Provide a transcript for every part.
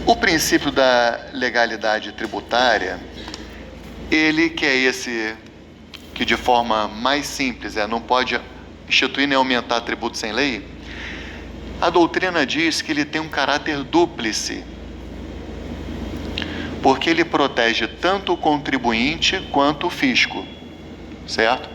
O princípio da legalidade tributária, ele que é esse que de forma mais simples não pode instituir nem aumentar tributo sem lei, a doutrina diz que ele tem um caráter dúplice, porque ele protege tanto o contribuinte quanto o fisco, certo?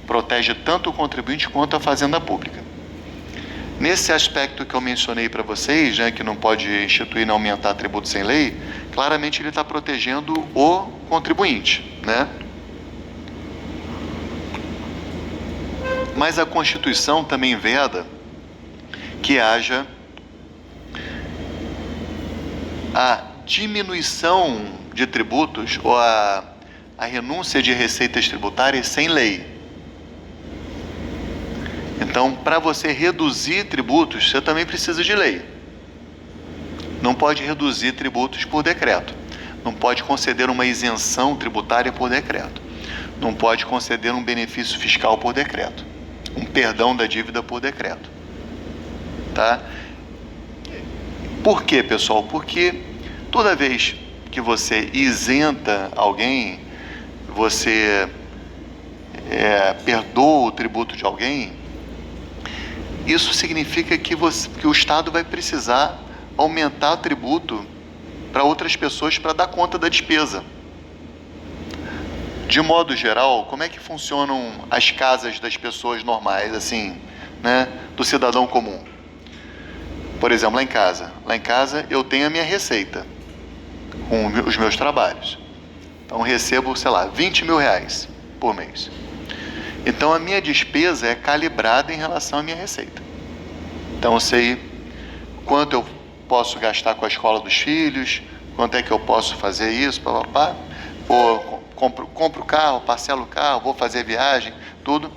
Protege tanto o contribuinte quanto a fazenda pública. Nesse aspecto que eu mencionei para vocês, que não pode instituir nem aumentar tributo sem lei, claramente ele está protegendo o contribuinte, Mas a Constituição também veda que haja a diminuição de tributos ou a renúncia de receitas tributárias sem lei. Então, para você reduzir tributos, você também precisa de lei. Não pode reduzir tributos por decreto. Não pode conceder uma isenção tributária por decreto. Não pode conceder um benefício fiscal por decreto. Um perdão da dívida por decreto. Tá? Por quê, pessoal? Porque toda vez que você isenta alguém, você perdoa o tributo de alguém, isso significa que o Estado vai precisar aumentar o tributo para outras pessoas para dar conta da despesa. De modo geral, como é que funcionam as casas das pessoas normais, assim, do cidadão comum? Por exemplo, lá em casa eu tenho a minha receita com os meus trabalhos. Então recebo, sei lá, 20 mil reais por mês. Então a minha despesa é calibrada em relação à minha receita. Então eu sei quanto eu posso gastar com a escola dos filhos, quanto é que eu posso fazer isso, papapá. Ou compro o carro, parcelo o carro, vou fazer viagem, tudo,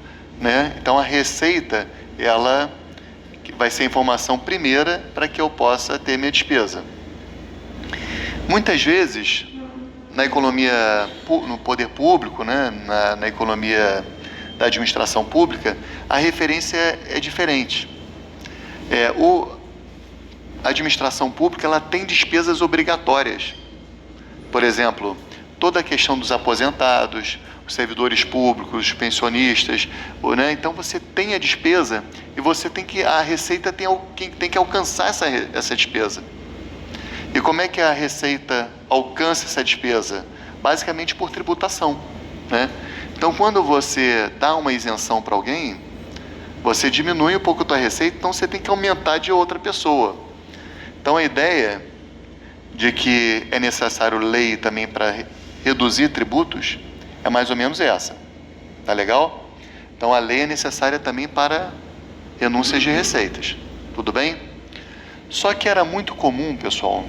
Então a receita, ela vai ser a informação primeira para que eu possa ter minha despesa. Muitas vezes, na economia, no poder público, na economia da administração pública, a referência é diferente. A administração pública, ela tem despesas obrigatórias. Por exemplo, toda a questão dos aposentados, os servidores públicos, os pensionistas, Então você tem a despesa e a Receita tem que alcançar essa despesa. E como é que a Receita alcança essa despesa? Basicamente por tributação, Então, quando você dá uma isenção para alguém, você diminui um pouco a tua receita, então você tem que aumentar de outra pessoa. Então, a ideia de que é necessário lei também para reduzir tributos é mais ou menos essa. Tá legal? Então, a lei é necessária também para renúncias de receitas. Tudo bem? Só que era muito comum, pessoal,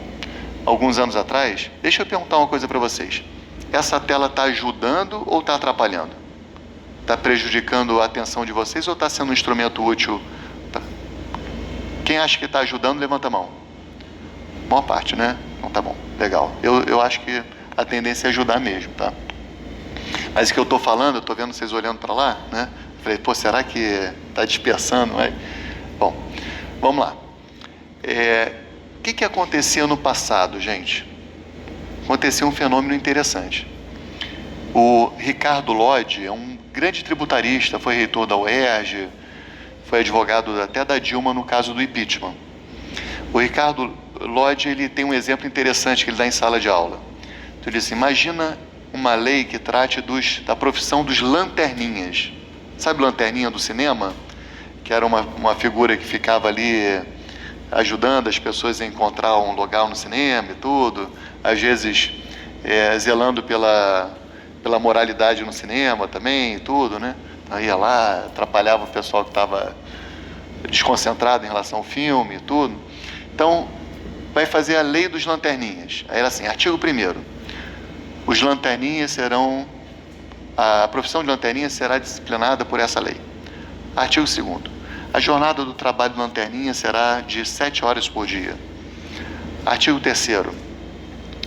alguns anos atrás. Deixa eu perguntar uma coisa para vocês. Essa tela está ajudando ou está atrapalhando? Está prejudicando a atenção de vocês ou está sendo um instrumento útil? Quem acha que está ajudando, levanta a mão. Boa parte, Então tá bom, legal. Eu acho que a tendência é ajudar mesmo, tá? Mas o que eu estou falando, eu estou vendo vocês olhando para lá, Falei, será que está dispersando? Bom, vamos lá. O que acontecia no passado, gente? Acontecia um fenômeno interessante. O Ricardo Lodge é um grande tributarista, foi reitor da UERJ, foi advogado até da Dilma no caso do impeachment. O Ricardo Lodge, ele tem um exemplo interessante que ele dá em sala de aula. Então ele diz assim, imagina uma lei que trate da profissão dos lanterninhas. Sabe lanterninha do cinema? Que era uma figura que ficava ali ajudando as pessoas a encontrar um lugar no cinema e tudo, às vezes zelando pela moralidade no cinema também e tudo, Aí ia lá, atrapalhava o pessoal que estava desconcentrado em relação ao filme e tudo. Então, vai fazer a lei dos lanterninhas. Aí era assim, artigo 1º. Os lanterninhas serão... A profissão de lanterninha será disciplinada por essa lei. Artigo 2º. A jornada do trabalho de lanterninha será de 7 horas por dia. Artigo 3º.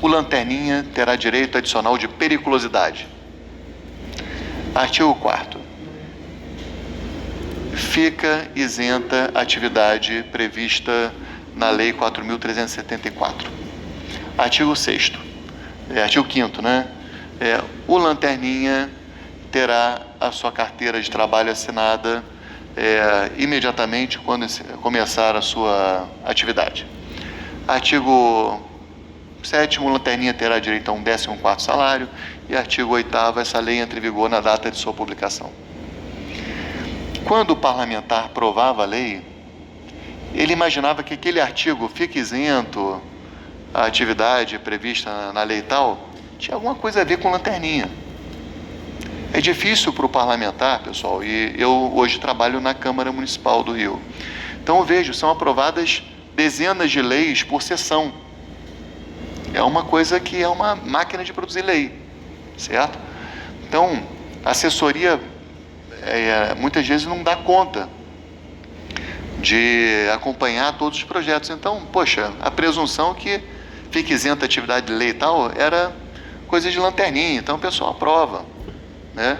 O lanterninha terá direito adicional de periculosidade. Artigo 4º. Fica isenta a atividade prevista na Lei 4.374. Artigo 6º, artigo 5º, né? O lanterninha terá a sua carteira de trabalho assinada imediatamente quando começar a sua atividade. Artigo 7º, o lanterninha terá direito a um 14º salário. E artigo 8º, essa lei entra em vigor na data de sua publicação. Quando o parlamentar provava a lei, ele imaginava que aquele artigo fique isento, a atividade prevista na lei tal, tinha alguma coisa a ver com lanterninha. É difícil para o parlamentar, pessoal, e eu hoje trabalho na Câmara Municipal do Rio. Então eu vejo, são aprovadas dezenas de leis por sessão. É uma coisa que é uma máquina de produzir lei, certo? Então, a assessoria muitas vezes não dá conta de acompanhar todos os projetos. Então, poxa, a presunção que fica isenta a atividade de lei e tal era coisa de lanterninha, então o pessoal aprova, né?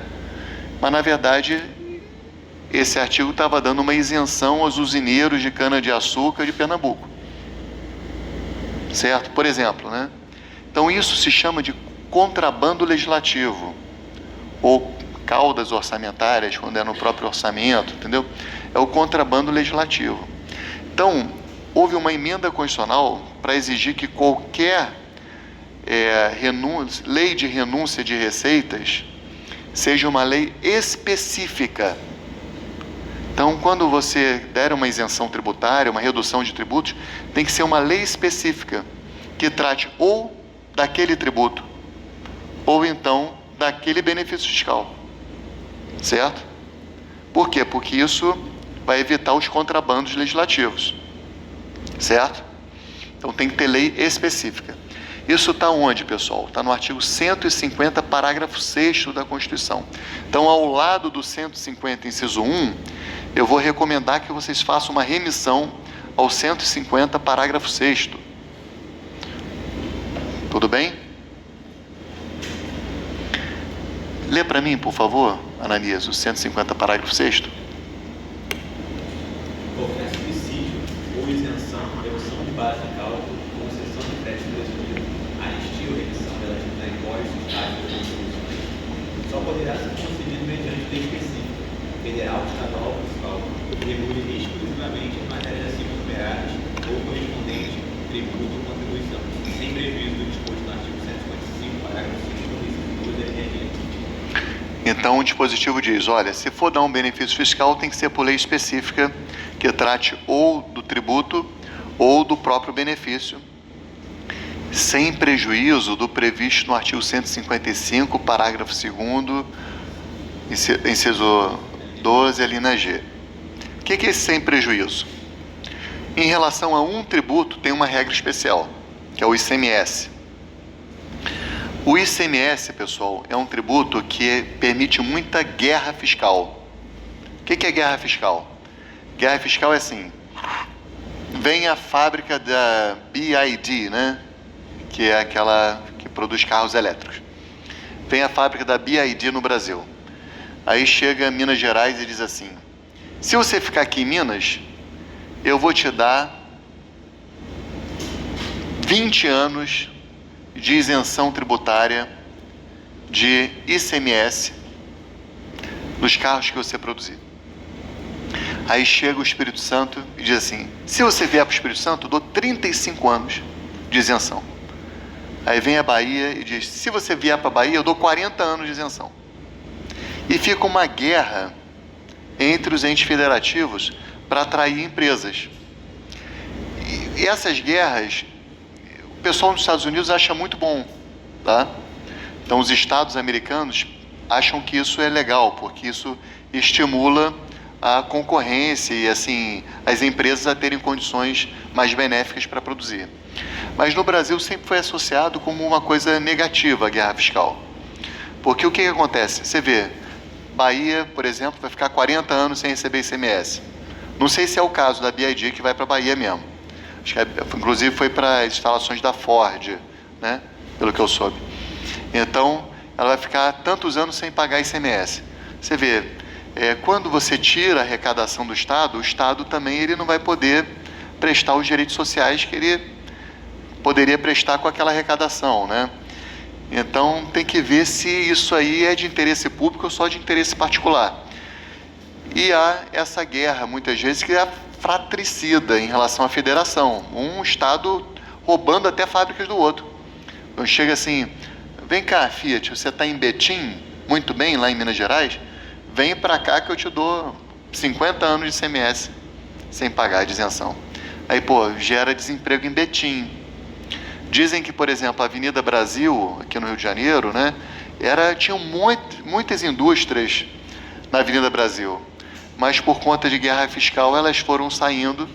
Mas, na verdade, esse artigo estava dando uma isenção aos usineiros de cana-de-açúcar de Pernambuco, certo? Por exemplo, né? Então, isso se chama de contrabando legislativo, ou caudas orçamentárias, quando é no próprio orçamento, entendeu? É o contrabando legislativo. Então, houve uma emenda constitucional para exigir que qualquer lei de renúncia de receitas seja uma lei específica. Então, quando você der uma isenção tributária, uma redução de tributos, tem que ser uma lei específica que trate ou daquele tributo ou então daquele benefício fiscal, certo? Por quê? Porque isso vai evitar os contrabandos legislativos, certo? Então tem que ter lei específica. Isso está onde, pessoal? Está no artigo 150, parágrafo 6º da Constituição. Então, ao lado do 150, inciso 1, eu vou recomendar que vocês façam uma remissão ao 150, parágrafo 6º. Tudo bem? Lê para mim, por favor, Ananias, o 150, parágrafo 6º. Qualquer subsídio ou isenção, redução de base de cálculo, concessão de crédito presumido, anistia ou remissão relativa a impostos, taxas ou contribuições, só poderá ser concedido mediante lei específica, federal, estadual ou municipal, que regule exclusivamente em matérias acima enumeradas ou correspondente tributo ou contribuição, sem prejuízo do disposto no artigo 155, parágrafo 5º, inciso 2 da LNE. Então, o dispositivo diz, olha, se for dar um benefício fiscal, tem que ser por lei específica que trate ou do tributo ou do próprio benefício, sem prejuízo do previsto no artigo 155, parágrafo 2º, inciso 12, a linha G. O que é esse sem prejuízo? Em relação a um tributo, tem uma regra especial, que é o ICMS. O ICMS, pessoal, é um tributo que permite muita guerra fiscal. O que é guerra fiscal? Guerra fiscal é assim, vem a fábrica da BYD, né? Que é aquela que produz carros elétricos. Vem a fábrica da BYD no Brasil. Aí chega Minas Gerais e diz assim, se você ficar aqui em Minas, eu vou te dar 20 anos de isenção tributária de ICMS dos carros que você produzir. Aí chega o Espírito Santo e diz assim, se você vier para o Espírito Santo, eu dou 35 anos de isenção. Aí vem a Bahia e diz, se você vier para a Bahia, eu dou 40 anos de isenção. E fica uma guerra entre os entes federativos para atrair empresas. E essas guerras, o pessoal nos Estados Unidos acha muito bom, tá? Então, os estados americanos acham que isso é legal, porque isso estimula a concorrência e, assim, as empresas a terem condições mais benéficas para produzir. Mas no Brasil sempre foi associado como uma coisa negativa a guerra fiscal. Porque o que acontece? Você vê, Bahia, por exemplo, vai ficar 40 anos sem receber ICMS. Não sei se é o caso da BYD que vai para a Bahia mesmo. Acho que, inclusive, foi para as instalações da Ford, né? Pelo que eu soube. Então, ela vai ficar tantos anos sem pagar ICMS. Você vê, quando você tira a arrecadação do Estado, o Estado também ele não vai poder prestar os direitos sociais que ele poderia prestar com aquela arrecadação, né? Então, tem que ver se isso aí é de interesse público ou só de interesse particular. E há essa guerra, muitas vezes, que é fratricida em relação à federação. Um Estado roubando até fábricas do outro. Então, chega assim, vem cá, Fiat, você está em Betim, muito bem, lá em Minas Gerais, vem para cá que eu te dou 50 anos de ICMS sem pagar a isenção. Aí, pô, gera desemprego em Betim. Dizem que, por exemplo, a Avenida Brasil, aqui no Rio de Janeiro, né, tinham muitas indústrias na Avenida Brasil, mas por conta de guerra fiscal elas foram saindo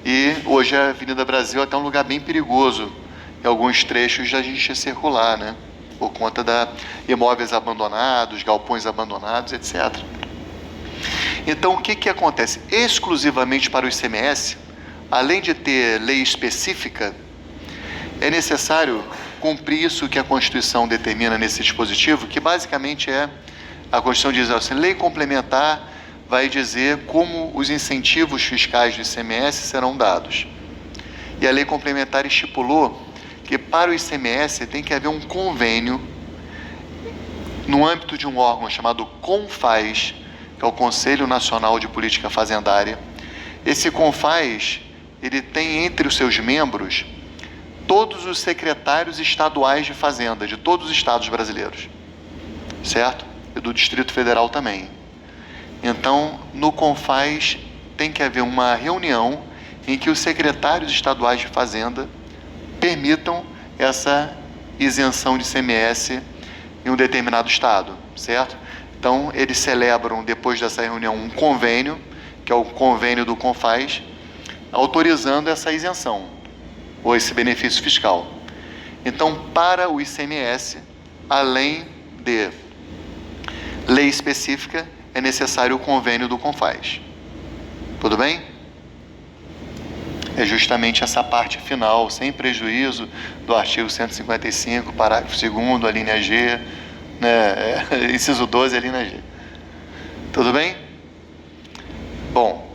e hoje a Avenida Brasil é até um lugar bem perigoso em alguns trechos da gente circular, né, por conta de imóveis abandonados, galpões abandonados, etc. Então, o que acontece? Exclusivamente para o ICMS, além de ter lei específica, é necessário cumprir isso que a Constituição determina nesse dispositivo, que basicamente a Constituição diz assim, lei complementar vai dizer como os incentivos fiscais do ICMS serão dados. E a lei complementar estipulou que para o ICMS tem que haver um convênio no âmbito de um órgão chamado CONFAZ, que é o Conselho Nacional de Política Fazendária. Esse CONFAZ, ele tem entre os seus membros todos os secretários estaduais de fazenda, de todos os estados brasileiros, certo? E do Distrito Federal também. Então, no CONFAZ tem que haver uma reunião em que os secretários estaduais de fazenda permitam essa isenção de ICMS em um determinado estado, certo? Então, eles celebram, depois dessa reunião, um convênio, que é o convênio do CONFAZ, autorizando essa isenção, ou esse benefício fiscal. Então, para o ICMS, além de lei específica, é necessário o convênio do CONFAZ. Tudo bem? É justamente essa parte final, sem prejuízo do artigo 155, parágrafo 2º, a linha G, né, inciso 12, a linha G. Tudo bem? Bom,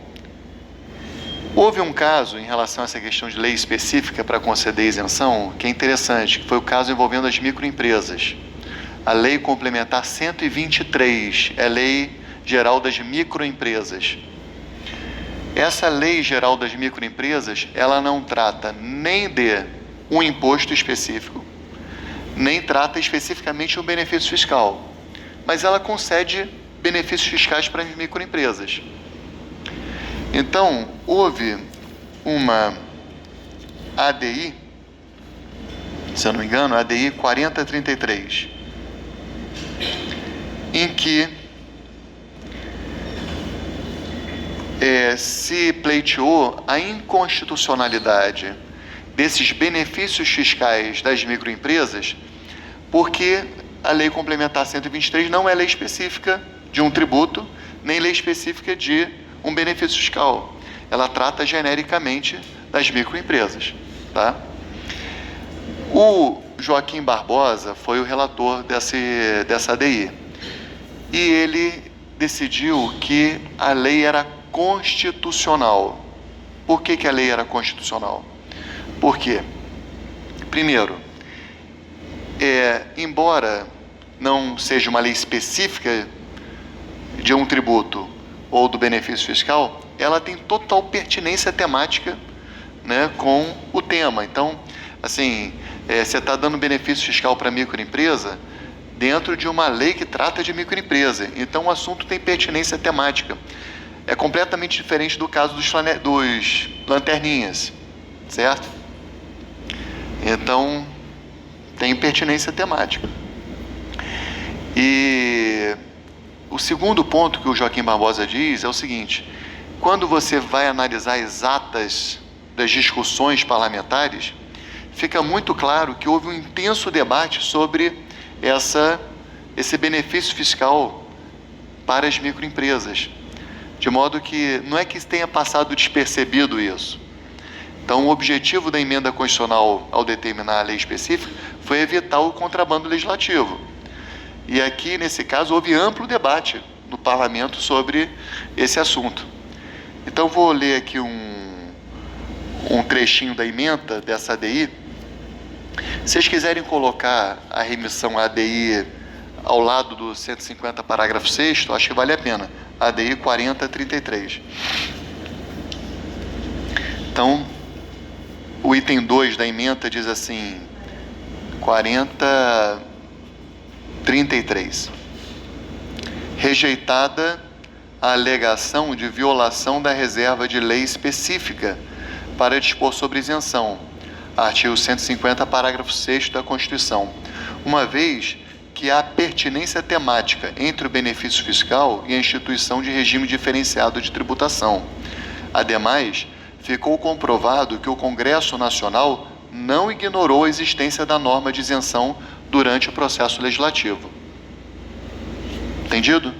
houve um caso em relação a essa questão de lei específica para conceder isenção, que é interessante, que foi o caso envolvendo as microempresas. A Lei Complementar 123 é a Lei Geral das Microempresas. Essa Lei Geral das Microempresas, ela não trata nem de um imposto específico, nem trata especificamente um benefício fiscal, mas ela concede benefícios fiscais para as microempresas. Então, houve uma ADI, se eu não me engano, ADI 4033, em que se pleiteou a inconstitucionalidade desses benefícios fiscais das microempresas, porque a Lei Complementar 123 não é lei específica de um tributo, nem lei específica de um benefício fiscal. Ela trata genericamente das microempresas, tá? O Joaquim Barbosa foi o relator dessa ADI e ele decidiu que a lei era constitucional. Por que a lei era constitucional? Por quê? Primeiro, embora não seja uma lei específica de um tributo ou do benefício fiscal, ela tem total pertinência temática, né, com o tema. Então, assim, você está dando benefício fiscal para a microempresa dentro de uma lei que trata de microempresa. Então, o assunto tem pertinência temática. É completamente diferente do caso dos lanterninhas, certo? Então, tem pertinência temática. E o segundo ponto que o Joaquim Barbosa diz é o seguinte: quando você vai analisar as atas das discussões parlamentares, fica muito claro que houve um intenso debate sobre esse benefício fiscal para as microempresas, de modo que não é que tenha passado despercebido isso. Então, o objetivo da emenda constitucional ao determinar a lei específica foi evitar o contrabando legislativo. E aqui, nesse caso, houve amplo debate no parlamento sobre esse assunto. Então, vou ler aqui um trechinho da emenda dessa ADI, Se vocês quiserem colocar a remissão ADI ao lado do 150, parágrafo 6º, acho que vale a pena. ADI 4033. Então, o item 2 da ementa diz assim, 4033. Rejeitada a alegação de violação da reserva de lei específica para dispor sobre isenção. Artigo 150, parágrafo 6º da Constituição. Uma vez que há pertinência temática entre o benefício fiscal e a instituição de regime diferenciado de tributação. Ademais, ficou comprovado que o Congresso Nacional não ignorou a existência da norma de isenção durante o processo legislativo. Entendido?